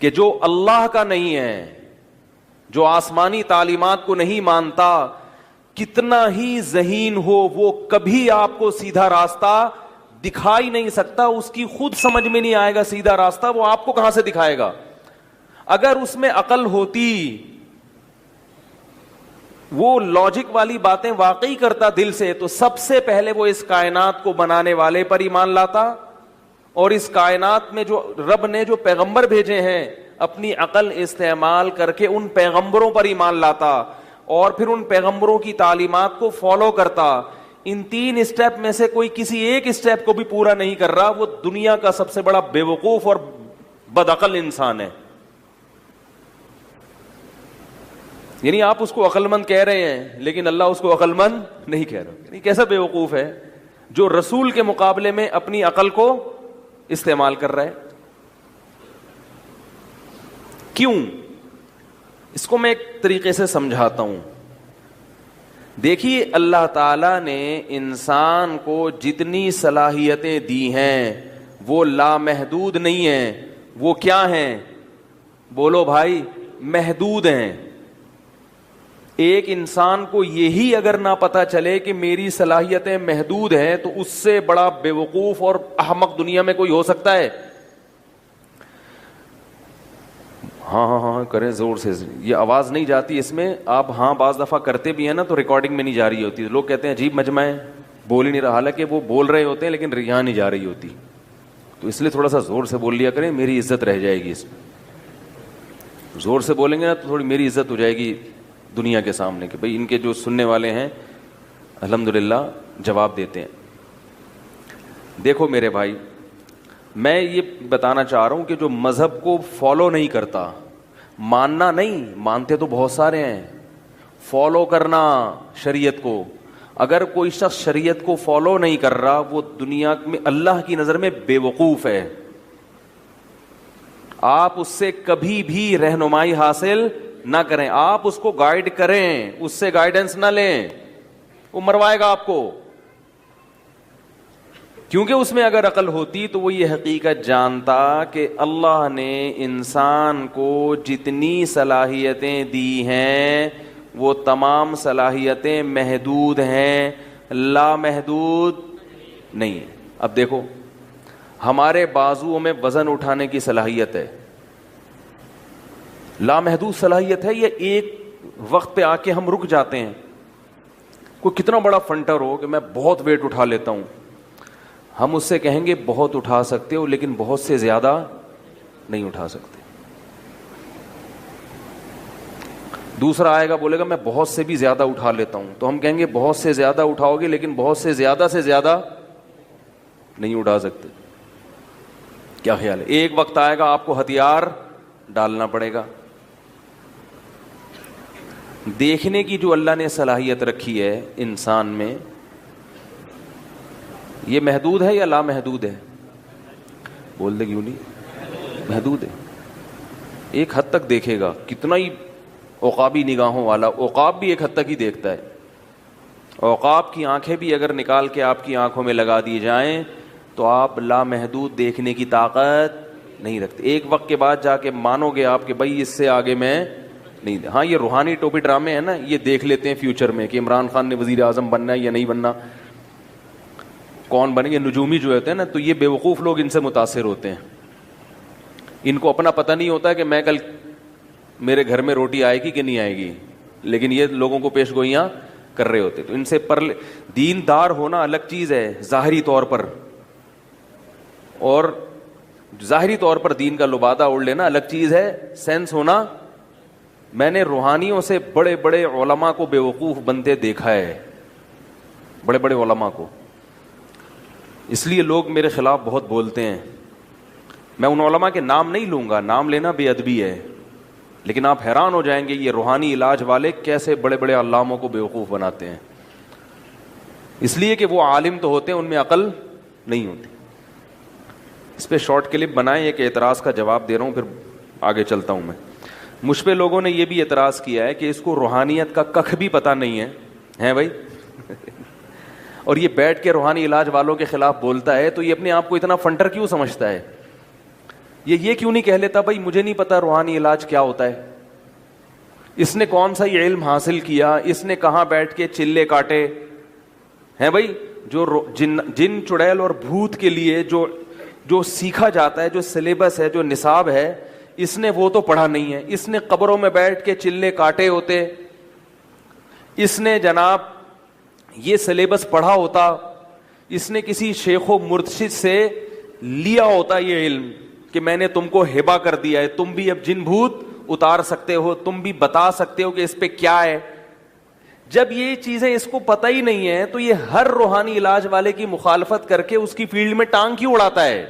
کہ جو اللہ کا نہیں ہے, جو آسمانی تعلیمات کو نہیں مانتا, کتنا ہی ذہین ہو وہ کبھی آپ کو سیدھا راستہ دکھائی نہیں سکتا. اس کی خود سمجھ میں نہیں آئے گا سیدھا راستہ, وہ آپ کو کہاں سے دکھائے گا؟ اگر اس میں عقل ہوتی, وہ لاجک والی باتیں واقعی کرتا دل سے, تو سب سے پہلے وہ اس کائنات کو بنانے والے پر ایمان لاتا, اور اس کائنات میں جو رب نے جو پیغمبر بھیجے ہیں اپنی عقل استعمال کر کے ان پیغمبروں پر ایمان لاتا, اور پھر ان پیغمبروں کی تعلیمات کو فالو کرتا. ان 3 اسٹیپ میں سے کوئی کسی ایک اسٹیپ کو بھی پورا نہیں کر رہا, وہ دنیا کا سب سے بڑا بے وقوف اور بدعقل انسان ہے. یعنی آپ اس کو عقل مند کہہ رہے ہیں لیکن اللہ اس کو عقل مند نہیں کہہ رہا. یعنی کیسا بے وقوف ہے جو رسول کے مقابلے میں اپنی عقل کو استعمال کر رہا ہے. کیوں؟ اس کو میں ایک طریقے سے سمجھاتا ہوں. دیکھیے, اللہ تعالی نے انسان کو جتنی صلاحیتیں دی ہیں وہ لامحدود نہیں ہیں. وہ کیا ہیں؟ بولو بھائی, محدود ہیں. ایک انسان کو یہی اگر نہ پتا چلے کہ میری صلاحیتیں محدود ہیں تو اس سے بڑا بے وقوف اور احمق دنیا میں کوئی ہو سکتا ہے؟ ہاں ہاں ہاں کریں زور سے, یہ آواز نہیں جاتی اس میں. آپ ہاں بعض دفعہ کرتے بھی ہیں نا تو ریکارڈنگ میں نہیں جا رہی ہوتی. لوگ کہتے ہیں عجیب مجمع ہے, بول ہی نہیں رہا, حالانکہ وہ بول رہے ہوتے ہیں لیکن یہاں نہیں جا رہی ہوتی. تو اس لیے تھوڑا سا زور سے بول لیا کریں, میری عزت رہ جائے گی. اس میں زور سے بولیں گے نا تو تھوڑی میری عزت ہو جائے گی دنیا کے سامنے, کہ بھئی ان کے جو سننے والے ہیں الحمدللہ جواب دیتے ہیں. دیکھو میرے بھائی, میں یہ بتانا چاہ رہا ہوں کہ جو مذہب کو فالو نہیں کرتا, ماننا نہیں, مانتے تو بہت سارے ہیں, فالو کرنا شریعت کو, اگر کوئی شخص شریعت کو فالو نہیں کر رہا وہ دنیا میں اللہ کی نظر میں بے وقوف ہے. آپ اس سے کبھی بھی رہنمائی حاصل نہ کریں, آپ اس کو گائیڈ کریں, اس سے گائیڈنس نہ لیں, وہ مروائے گا آپ کو. کیونکہ اس میں اگر عقل ہوتی تو وہ یہ حقیقت جانتا کہ اللہ نے انسان کو جتنی صلاحیتیں دی ہیں وہ تمام صلاحیتیں محدود ہیں, لامحدود نہیں ہیں. اب دیکھو, ہمارے بازوؤں میں وزن اٹھانے کی صلاحیت ہے, لامحدود صلاحیت ہے, یہ ایک وقت پہ آ کے ہم رک جاتے ہیں. کوئی کتنا بڑا فنٹر ہو کہ میں بہت ویٹ اٹھا لیتا ہوں, ہم اس سے کہیں گے بہت اٹھا سکتے ہو لیکن بہت سے زیادہ نہیں اٹھا سکتے. دوسرا آئے گا بولے گا میں بہت سے بھی زیادہ اٹھا لیتا ہوں, تو ہم کہیں گے بہت سے زیادہ اٹھاؤ گے لیکن بہت سے زیادہ نہیں اٹھا سکتے. کیا خیال ہے؟ ایک وقت آئے گا آپ کو ہتھیار ڈالنا پڑے گا. دیکھنے کی جو اللہ نے صلاحیت رکھی ہے انسان میں, یہ محدود ہے یا لامحدود ہے؟ بول دے کیوں نہیں؟ محدود ہے. ایک حد تک دیکھے گا, کتنا ہی عقابی نگاہوں والا, عقاب بھی ایک حد تک ہی دیکھتا ہے. عقاب کی آنکھیں بھی اگر نکال کے آپ کی آنکھوں میں لگا دی جائیں تو آپ لامحدود دیکھنے کی طاقت نہیں رکھتے. ایک وقت کے بعد جا کے مانو گے آپ کہ بھائی اس سے آگے میں نہیں. ہاں یہ روحانی ٹوپی ڈرامے ہیں نا, یہ دیکھ لیتے ہیں فیوچر میں کہ عمران خان نے وزیر اعظم بننا ہے یا نہیں بننا, کون بنے گے. نجومی جو ہوتے ہیں نا, تو یہ بے وقوف لوگ ان سے متاثر ہوتے ہیں. ان کو اپنا پتہ نہیں ہوتا کہ میں کل میرے گھر میں روٹی آئے گی کہ نہیں آئے گی, لیکن یہ لوگوں کو پیش گوئیاں کر رہے ہوتے. تو ان سے دیندار ہونا الگ چیز ہے ظاہری طور پر, اور ظاہری طور پر دین کا لبادہ اوڑھ لینا الگ چیز ہے, سینس ہونا. میں نے روحانیوں سے بڑے بڑے علماء کو بے وقوف بنتے دیکھا ہے, بڑے بڑے علماء کو. اس لیے لوگ میرے خلاف بہت بولتے ہیں. میں ان علماء کے نام نہیں لوں گا, نام لینا بے ادبی ہے, لیکن آپ حیران ہو جائیں گے یہ روحانی علاج والے کیسے بڑے بڑے علاموں کو بے وقوف بناتے ہیں. اس لیے کہ وہ عالم تو ہوتے ہیں, ان میں عقل نہیں ہوتی. اس پہ شارٹ کلپ بنائیں, ایک اعتراض کا جواب دے رہا ہوں, پھر آگے چلتا ہوں میں. مجھ پہ لوگوں نے یہ بھی اعتراض کیا ہے کہ اس کو روحانیت کا ککھ بھی پتہ نہیں ہے, ہیں بھائی اور یہ بیٹھ کے روحانی علاج والوں کے خلاف بولتا ہے, تو یہ اپنے آپ کو اتنا فنٹر کیوں سمجھتا ہے؟ یہ کیوں نہیں کہہ لیتا بھائی مجھے نہیں پتا روحانی علاج کیا ہوتا ہے, اس نے کون سا یہ علم حاصل کیا, اس نے کہاں بیٹھ کے چلے کاٹے ہیں بھائی. جو جن چڑیل اور بھوت کے لیے جو سیکھا جاتا ہے, جو سلیبس ہے, جو نصاب ہے, اس نے وہ تو پڑھا نہیں ہے. اس نے قبروں میں بیٹھ کے چلے کاٹے ہوتے, اس نے جناب یہ سلیبس پڑھا ہوتا, اس نے کسی شیخ و مرشد سے لیا ہوتا یہ علم کہ میں نے تم کو ہبہ کر دیا ہے, تم بھی اب جن بھوت اتار سکتے ہو, تم بھی بتا سکتے ہو کہ اس پہ کیا ہے. جب یہ چیزیں اس کو پتہ ہی نہیں ہے تو یہ ہر روحانی علاج والے کی مخالفت کر کے اس کی فیلڈ میں ٹانگ کیوں اڑاتا ہے؟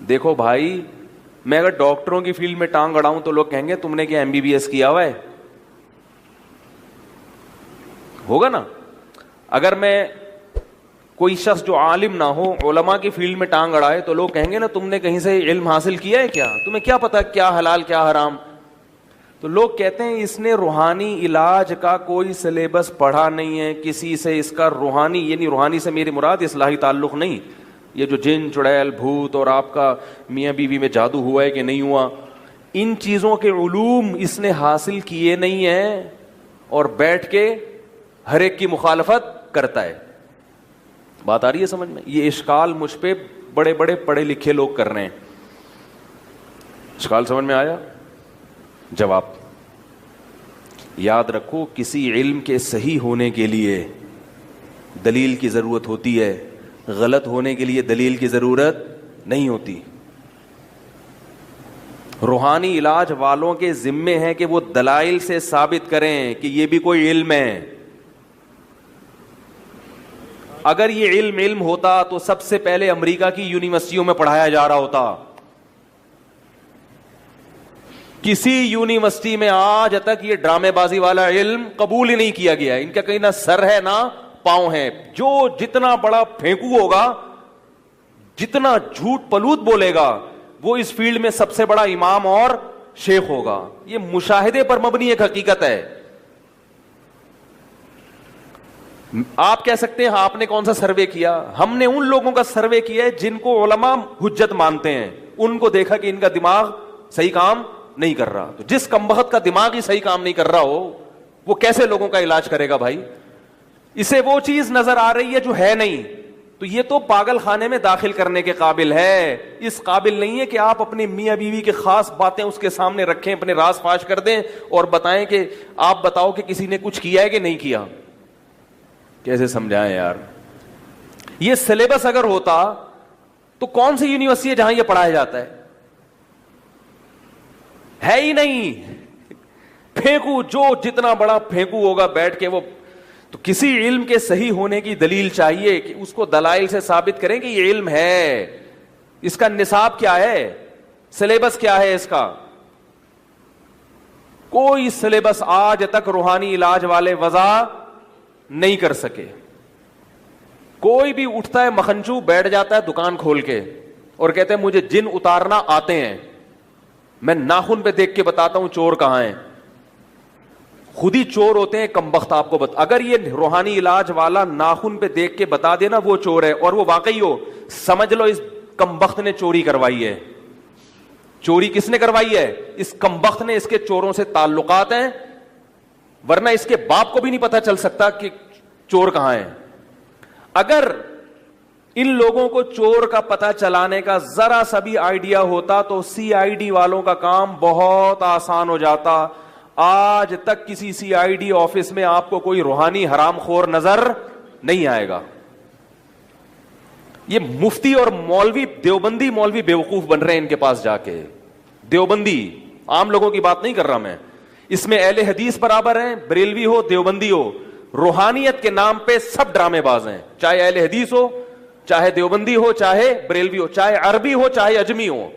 دیکھو بھائی, میں اگر ڈاکٹروں کی فیلڈ میں ٹانگ اڑاؤں تو لوگ کہیں گے تم نے کیا MBBS کیا ہوا ہے, ہوگا نا. اگر میں کوئی شخص جو عالم نہ ہو علماء کی فیلڈ میں ٹانگ اڑائے تو لوگ کہیں گے نا تم نے کہیں سے علم حاصل کیا ہے کیا, تمہیں کیا پتا کیا حلال کیا حرام. تو لوگ کہتے ہیں اس نے روحانی علاج کا کوئی سلیبس پڑھا نہیں ہے, کسی سے اس کا روحانی, یعنی روحانی سے میری مراد اصلاحی تعلق نہیں, یہ جو جن چڑیل بھوت اور آپ کا میاں بیوی میں جادو ہوا ہے کہ نہیں ہوا, ان چیزوں کے علوم اس نے حاصل کیے نہیں ہیں اور بیٹھ کے ہر ایک کی مخالفت کرتا ہے. بات آ رہی ہے سمجھ میں؟ یہ اشکال مجھ پہ بڑے بڑے پڑھے لکھے لوگ کر رہے ہیں. اشکال سمجھ میں آیا؟ جواب, یاد رکھو کسی علم کے صحیح ہونے کے لیے دلیل کی ضرورت ہوتی ہے, غلط ہونے کے لیے دلیل کی ضرورت نہیں ہوتی. روحانی علاج والوں کے ذمے ہے کہ وہ دلائل سے ثابت کریں کہ یہ بھی کوئی علم ہے. اگر یہ علم ہوتا تو سب سے پہلے امریکہ کی یونیورسٹیوں میں پڑھایا جا رہا ہوتا. کسی یونیورسٹی میں آج تک یہ ڈرامے بازی والا علم قبول ہی نہیں کیا گیا ہے. ان کا کہیں نہ سر ہے نہ پاؤں ہے. جو جتنا بڑا پھینکو ہوگا, جتنا جھوٹ پلوت بولے گا, وہ اس فیلڈ میں سب سے بڑا امام اور شیخ ہوگا. یہ مشاہدے پر مبنی ایک حقیقت ہے. آپ کہہ سکتے ہیں آپ نے کون سا سروے کیا؟ ہم نے ان لوگوں کا سروے کیا ہے جن کو علماء حجت مانتے ہیں. ان کو دیکھا کہ ان کا دماغ صحیح کام نہیں کر رہا. تو جس کمبخت کا دماغ ہی صحیح کام نہیں کر رہا ہو وہ کیسے لوگوں کا علاج کرے گا بھائی؟ اسے وہ چیز نظر آ رہی ہے جو ہے نہیں, تو یہ تو پاگل خانے میں داخل کرنے کے قابل ہے. اس قابل نہیں ہے کہ آپ اپنی میاں بیوی کی خاص باتیں اس کے سامنے رکھیں, اپنے راز فاش کر دیں اور بتائیں کہ آپ بتاؤ کہ کسی نے کچھ کیا ہے کہ نہیں کیا. کیسے سمجھائیں یار؟ یہ سلیبس اگر ہوتا تو کون سی یونیورسٹی ہے جہاں یہ پڑھایا جاتا ہے ہی نہیں. پھینکو, جو جتنا بڑا پھینکو ہوگا بیٹھ کے وہ. تو کسی علم کے صحیح ہونے کی دلیل چاہیے کہ اس کو دلائل سے ثابت کریں کہ یہ علم ہے, اس کا نصاب کیا ہے, سلیبس کیا ہے اس کا. کوئی سلیبس آج تک روحانی علاج والے وضع نہیں کر سکے. کوئی بھی اٹھتا ہے مکھنچو, بیٹھ جاتا ہے دکان کھول کے اور کہتے ہیں مجھے جن اتارنا آتے ہیں, میں ناخن پہ دیکھ کے بتاتا ہوں چور کہاں ہیں. خود ہی چور ہوتے ہیں کمبخت. آپ کو اگر یہ روحانی علاج والا ناخن پہ دیکھ کے بتا دینا وہ چور ہے اور وہ واقعی ہو, سمجھ لو اس کمبخت نے چوری کروائی ہے. چوری کس نے کروائی ہے؟ اس کمبخت نے. اس کے چوروں سے تعلقات ہیں, ورنہ اس کے باپ کو بھی نہیں پتا چل سکتا کہ چور کہاں ہے. اگر ان لوگوں کو چور کا پتہ چلانے کا ذرا سا بھی آئیڈیا ہوتا تو CID والوں کا کام بہت آسان ہو جاتا. آج تک کسی CID آفس میں آپ کو کوئی روحانی حرام خور نظر نہیں آئے گا. یہ مفتی اور مولوی, دیوبندی مولوی بیوقوف بن رہے ہیں ان کے پاس جا کے. دیوبندی, عام لوگوں کی بات نہیں کر رہا میں. اس میں اہل حدیث برابر ہیں, بریلوی ہو دیوبندی ہو. روحانیت کے نام پہ سب ڈرامے باز ہیں, چاہے اہل حدیث ہو, چاہے دیوبندی ہو, چاہے بریلوی ہو, چاہے عربی ہو, چاہے اجمی ہو.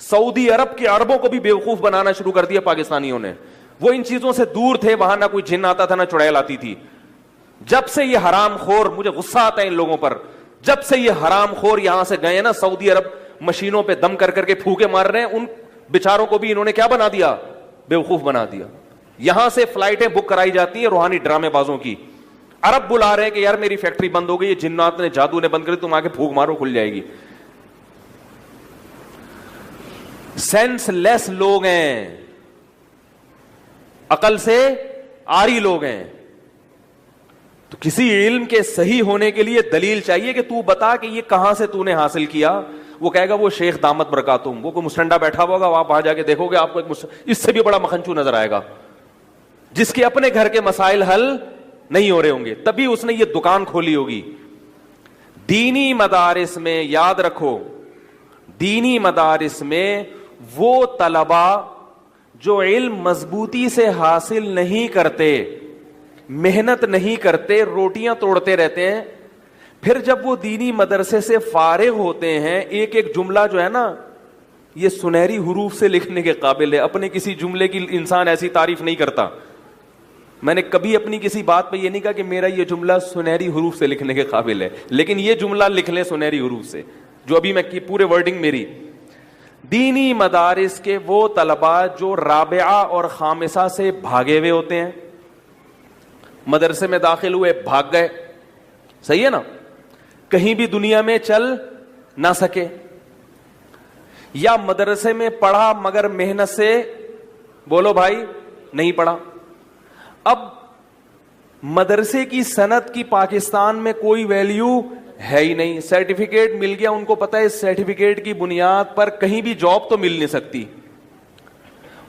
سعودی عرب کے عربوں کو بھی بیوقوف بنانا شروع کر دیا پاکستانیوں نے. وہ ان چیزوں سے دور تھے, وہاں نہ کوئی جن آتا تھا نہ چڑیل آتی تھی. جب سے یہ حرام خور, مجھے غصہ آتا ہے ان لوگوں پر, جب سے یہ حرام خور یہاں سے گئے نا سعودی عرب, مشینوں پہ دم کر کر کے پھوکے مار رہے ہیں, ان بیچاروں کو بھی انہوں نے کیا بنا دیا؟ بیوقوف بنا دیا. یہاں سے فلائٹیں بک کرائی جاتی ہیں روحانی ڈرامے بازوں کی. عرب بلا رہے ہیں کہ یار میری فیکٹری بند ہو گئی, یہ جنات نے جادو نے بند کری, تم آ کے پھونک مارو کھل جائے گی. سینس لیس لوگ ہیں, عقل سے عاری لوگ ہیں. تو کسی علم کے صحیح ہونے کے لیے دلیل چاہیے کہ تو بتا کہ یہ کہاں سے تو نے حاصل کیا. وہ کہے گا وہ شیخ دامت برکاتہم, وہ کوئی مسٹنڈا بیٹھا ہوگا, آپ وہاں جا کے دیکھو گے آپ کو اس سے بھی بڑا مکھنچو نظر آئے گا, جس کے اپنے گھر کے مسائل حل نہیں ہو رہے ہوں گے, تبھی اس نے یہ دکان کھولی ہوگی. دینی مدارس میں یاد رکھو, دینی مدارس میں وہ طلبا جو علم مضبوطی سے حاصل نہیں کرتے, محنت نہیں کرتے, روٹیاں توڑتے رہتے ہیں, پھر جب وہ دینی مدرسے سے فارغ ہوتے ہیں, ایک ایک جملہ جو ہے نا یہ سنہری حروف سے لکھنے کے قابل ہے. اپنے کسی جملے کی انسان ایسی تعریف نہیں کرتا. میں نے کبھی اپنی کسی بات پہ یہ نہیں کہا کہ میرا یہ جملہ سنہری حروف سے لکھنے کے قابل ہے, لیکن یہ جملہ لکھ لیں سنہری حروف سے, جو ابھی میں کی پورے ورڈنگ میری. دینی مدارس کے وہ طلباء جو رابعہ اور خامسہ سے بھاگے ہوئے ہوتے ہیں, مدرسے میں داخل ہوئے بھاگ گئے, صحیح ہے نا, کہیں بھی دنیا میں چل نہ سکے, یا مدرسے میں پڑھا مگر محنت سے, بولو بھائی, نہیں پڑھا. اب مدرسے کی صنعت کی پاکستان میں کوئی ویلیو ہے ہی نہیں. سرٹیفکیٹ مل گیا, ان کو پتا ہے اس سرٹیفکیٹ کی بنیاد پر کہیں بھی جاب تو مل نہیں سکتی,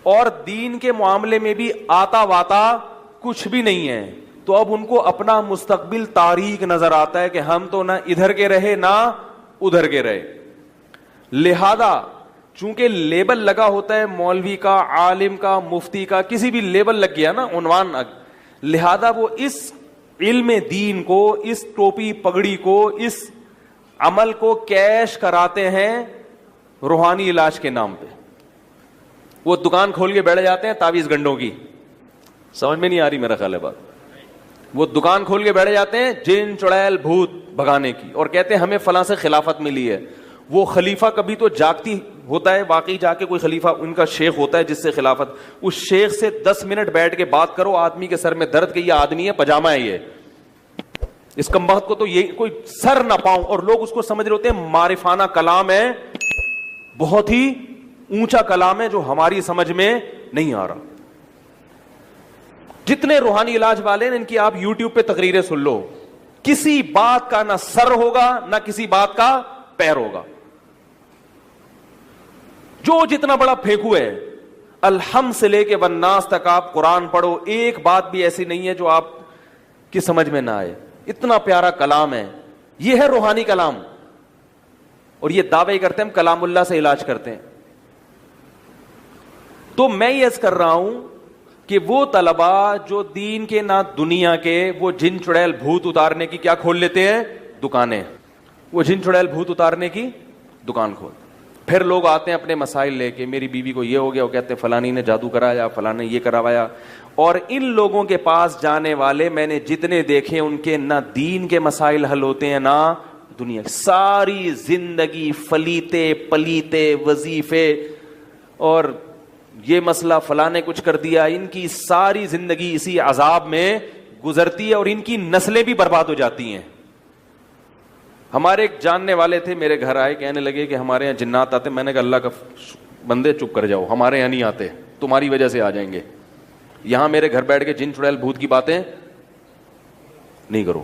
اور دین کے معاملے میں بھی آتا واتا کچھ بھی نہیں ہے. تو اب ان کو اپنا مستقبل تاریک نظر آتا ہے کہ ہم تو نہ ادھر کے رہے نہ ادھر کے رہے. لہذا چونکہ لیبل لگا ہوتا ہے مولوی کا, عالم کا, مفتی کا, کسی بھی لیبل لگ گیا نا, عنوان, لہذا وہ اس علم دین کو, اس ٹوپی پگڑی کو, اس عمل کو کیش کراتے ہیں روحانی علاج کے نام پہ. وہ دکان کھول کے بیٹھ جاتے ہیں تعویذ گنڈوں کی, سمجھ میں نہیں آ رہی میرا خیال ہے بات. وہ دکان کھول کے بیٹھ جاتے ہیں جن چڑیل بھوت بھگانے کی, اور کہتے ہیں ہمیں فلاں سے خلافت ملی ہے. وہ خلیفہ کبھی تو جاگتی ہوتا ہے, واقعی جا کے کوئی خلیفہ ان کا شیخ ہوتا ہے جس سے خلافت, اس شیخ سے 10 منٹ بیٹھ کے بات کرو, آدمی کے سر میں درد کہ یہ آدمی ہے پجامہ ہے, یہ اس کمبخت کو تو یہ کوئی سر نہ پاؤں, اور لوگ اس کو سمجھ رہے ہوتے ہیں معرفانہ کلام ہے, بہت ہی اونچا کلام ہے جو ہماری سمجھ میں نہیں آ رہا. جتنے روحانی علاج والے ہیں ان کی آپ یوٹیوب پہ تقریریں سن لو, کسی بات کا نہ سر ہوگا نہ کسی بات کا پیر ہوگا. جو جتنا بڑا پھینکو ہے, الحمد سے لے کے والناس تک آپ قرآن پڑھو, ایک بات بھی ایسی نہیں ہے جو آپ کی سمجھ میں نہ آئے. اتنا پیارا کلام ہے, یہ ہے روحانی کلام, اور یہ دعوے کرتے ہیں ہم کلام اللہ سے علاج کرتے ہیں. تو میں یہ عرض کر رہا ہوں کہ وہ طلباء جو دین کے نہ دنیا کے, وہ جن چڑیل بھوت اتارنے کی کیا کھول لیتے ہیں دکانیں, وہ جن چڑیل بھوت اتارنے کی دکان کھول. پھر لوگ آتے ہیں اپنے مسائل لے کے, میری بیوی کو یہ ہو گیا, وہ کہتے ہیں فلانی نے جادو کرایا, فلاں یہ کروایا. اور ان لوگوں کے پاس جانے والے میں نے جتنے دیکھے ان کے نہ دین کے مسائل حل ہوتے ہیں نہ دنیا, ساری زندگی فلیتے پلیتے وظیفے, اور یہ مسئلہ فلاں نے کچھ کر دیا, ان کی ساری زندگی اسی عذاب میں گزرتی ہے, اور ان کی نسلیں بھی برباد ہو جاتی ہیں. ہمارے ایک جاننے والے تھے, میرے گھر آئے, کہنے لگے کہ ہمارے یہاں جنات آتے. میں نے کہا اللہ کا بندے چپ کر جاؤ, ہمارے یہاں نہیں آتے, تمہاری وجہ سے آ جائیں گے. یہاں میرے گھر بیٹھ کے جن چڑیل بھوت کی باتیں نہیں کرو,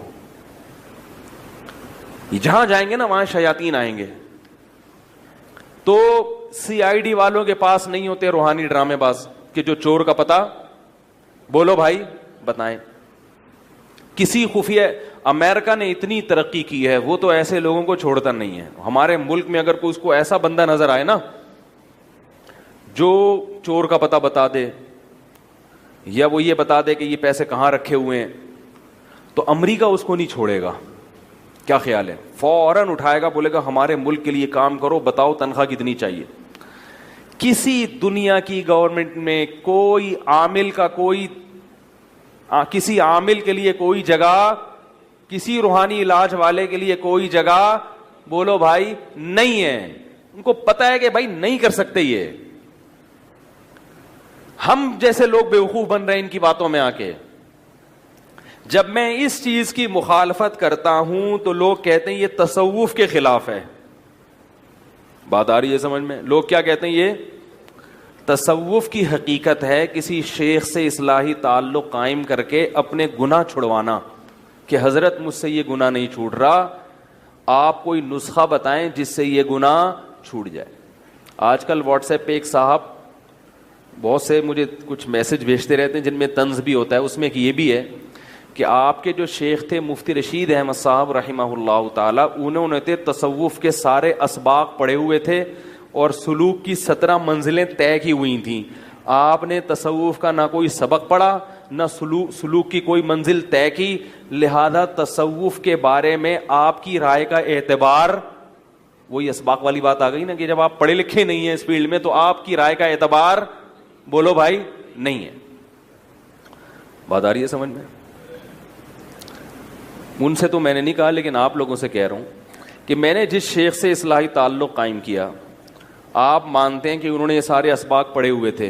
جہاں جائیں گے نا وہاں شیاطین آئیں گے. تو CID والوں کے پاس نہیں ہوتے روحانی ڈرامے باز کہ جو چور کا پتہ, بولو بھائی بتائیں. کسی خفیہ, امریکہ نے اتنی ترقی کی ہے, وہ تو ایسے لوگوں کو چھوڑتا نہیں ہے. ہمارے ملک میں اگر کوئی اس کو ایسا بندہ نظر آئے نا جو چور کا پتہ بتا دے, یا وہ یہ بتا دے کہ یہ پیسے کہاں رکھے ہوئے ہیں, تو امریکہ اس کو نہیں چھوڑے گا. کیا خیال ہے؟ فوراً اٹھائے گا, بولے گا ہمارے ملک کے لیے کام کرو, بتاؤ تنخواہ کتنی چاہیے. کسی دنیا کی گورنمنٹ میں کوئی عامل کا کسی عامل کے لیے کوئی جگہ, کسی روحانی علاج والے کے لیے کوئی جگہ, بولو بھائی نہیں ہے. ان کو پتا ہے کہ بھائی نہیں کر سکتے. یہ ہم جیسے لوگ بیوقوف بن رہے ہیں ان کی باتوں میں آ کے. جب میں اس چیز کی مخالفت کرتا ہوں تو لوگ کہتے ہیں یہ تصوف کے خلاف ہے. بات آ رہی ہے سمجھ میں؟ لوگ کیا کہتے ہیں, یہ تصوف کی حقیقت ہے کسی شیخ سے اصلاحی تعلق قائم کر کے اپنے گناہ چھڑوانا کہ حضرت مجھ سے یہ گناہ نہیں چھوٹ رہا, آپ کوئی نسخہ بتائیں جس سے یہ گناہ چھوٹ جائے. آج کل واٹس ایپ پہ ایک صاحب بہت سے مجھے کچھ میسج بھیجتے رہتے ہیں جن میں طنز بھی ہوتا ہے, اس میں ایک یہ بھی ہے کہ آپ کے جو شیخ تھے مفتی رشید احمد صاحب رحمہ اللہ تعالیٰ, انہوں نے تصوف کے سارے اسباق پڑھے ہوئے تھے اور سلوک کی 17 منزلیں طے کی ہوئی تھیں. آپ نے تصوف کا نہ کوئی سبق پڑھا نہ سلوک کی کوئی منزل طے کی, لہذا تصوف کے بارے میں آپ کی رائے کا اعتبار, وہی اسباق والی بات آ گئی نا کہ جب آپ پڑھے لکھے نہیں ہیں اس فیلڈ میں تو آپ کی رائے کا اعتبار بولو بھائی نہیں ہے. بات آ رہی ہے سمجھ میں؟ ان سے تو میں نے نہیں کہا لیکن آپ لوگوں سے کہہ رہا ہوں کہ میں نے جس شیخ سے اصلاحی تعلق قائم کیا, آپ مانتے ہیں کہ انہوں نے یہ سارے اسباق پڑھے ہوئے تھے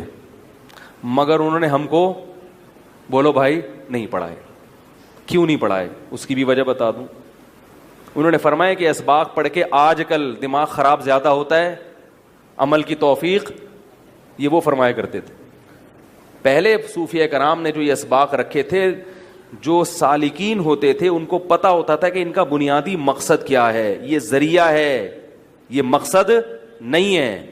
مگر انہوں نے ہم کو بولو بھائی نہیں پڑھائے. کیوں نہیں پڑھائے اس کی بھی وجہ بتا دوں. انہوں نے فرمایا کہ اسباق پڑھ کے آج کل دماغ خراب زیادہ ہوتا ہے, عمل کی توفیق, یہ وہ فرمایا کرتے تھے. پہلے صوفیہ کرام نے جو یہ اسباق رکھے تھے, جو سالکین ہوتے تھے ان کو پتہ ہوتا تھا کہ ان کا بنیادی مقصد کیا ہے, یہ ذریعہ ہے, یہ مقصد نہیں ہے.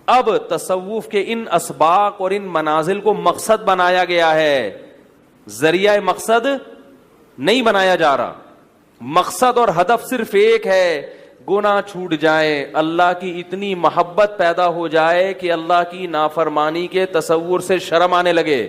اب تصوف کے ان اسباق اور ان منازل کو مقصد بنایا گیا ہے, ذریعہ مقصد نہیں بنایا جا رہا. مقصد اور ہدف صرف ایک ہے, گناہ چھوٹ جائے, اللہ کی اتنی محبت پیدا ہو جائے کہ اللہ کی نافرمانی کے تصور سے شرم آنے لگے.